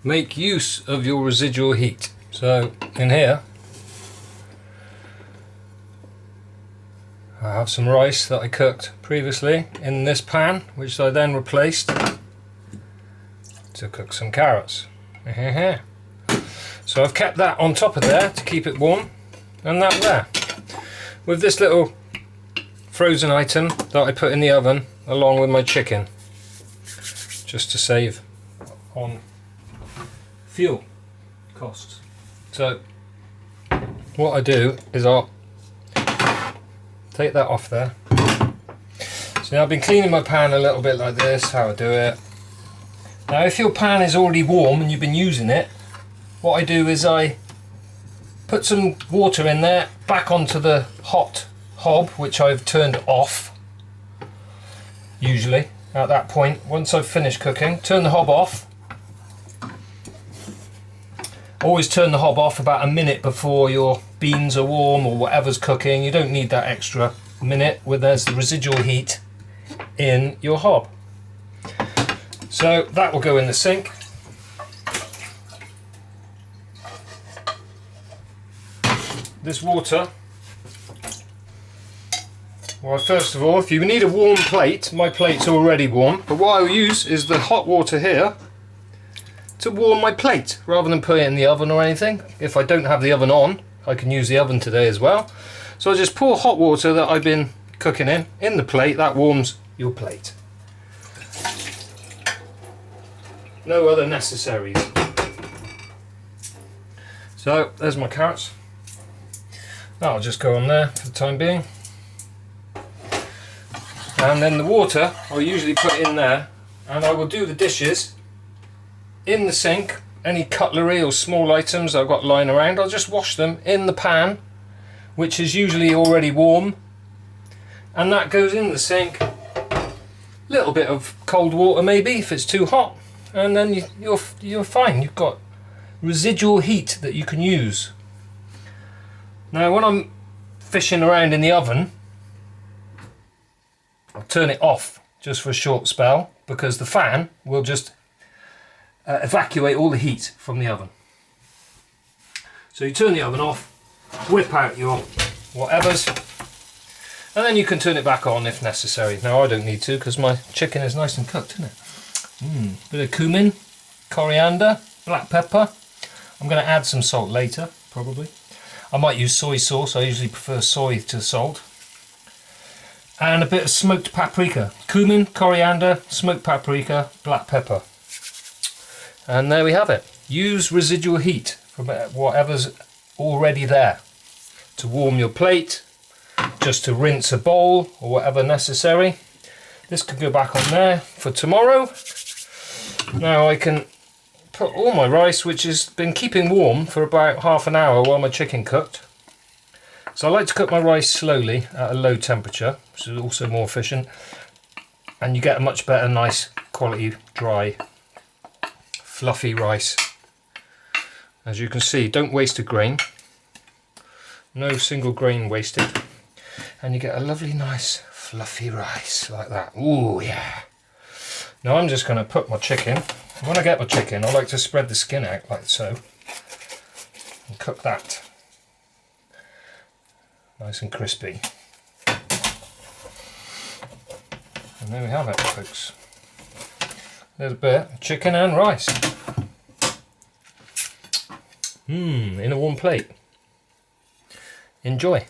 make use of your residual heat. So in here I have some rice that I cooked previously in this pan, which I then replaced to cook some carrots. So I've kept that on top of there to keep it warm, and that there. With this little frozen item that I put in the oven along with my chicken, just to save on fuel costs. So what I do is I'll take that off there. So now I've been cleaning my pan a little bit like this, how I do it. Now if your pan is already warm and you've been using it, what I do is I put some water in there, back onto the hot hob, which I've turned off. Usually at that point, once I've finished cooking, turn the hob off. Always turn the hob off about a minute before your beans are warm or whatever's cooking. You don't need that extra minute where there's the residual heat in your hob. So that will go in the sink. This water, well, first of all, if you need a warm plate, my plate's already warm, but what I'll use is the hot water here to warm my plate rather than put it in the oven or anything. If I don't have the oven on, I can use the oven today as well. So I just pour hot water that I've been cooking in the plate. That warms your plate. No other necessaries. So there's my carrots. That'll just go on there for the time being. And then the water I'll usually put in there, and I will do the dishes in the sink. Any cutlery or small items I've got lying around, I'll just wash them in the pan, which is usually already warm, and that goes in the sink. Little bit of cold water maybe if it's too hot, and then you're fine. You've got residual heat that you can use. Now when I'm fishing around in the oven, I'll turn it off just for a short spell, because the fan will just evacuate all the heat from the oven. So you turn the oven off, whip out your whatevers, and then you can turn it back on if necessary. Now I don't need to, because my chicken is nice and cooked, isn't it? Bit of cumin, coriander, black pepper. I'm going to add some salt later, probably. I might use soy sauce. I usually prefer soy to salt. And a bit of smoked paprika. Cumin, coriander, smoked paprika, black pepper. And there we have it. Use residual heat from whatever's already there to warm your plate, just to rinse a bowl or whatever necessary. This could go back on there for tomorrow. Now I can put all my rice, which has been keeping warm for about half an hour while my chicken cooked. So I like to cook my rice slowly at a low temperature, which is also more efficient, and you get a much better, nice quality, dry, fluffy rice. As you can see, don't waste a grain. No single grain wasted. And you get a lovely, nice, fluffy rice like that. Ooh, yeah. Now I'm just going to put my chicken. When I get my chicken, I like to spread the skin out like so and cook that nice and crispy. And there we have it, folks. There's a bit of chicken and rice. In a warm plate. Enjoy.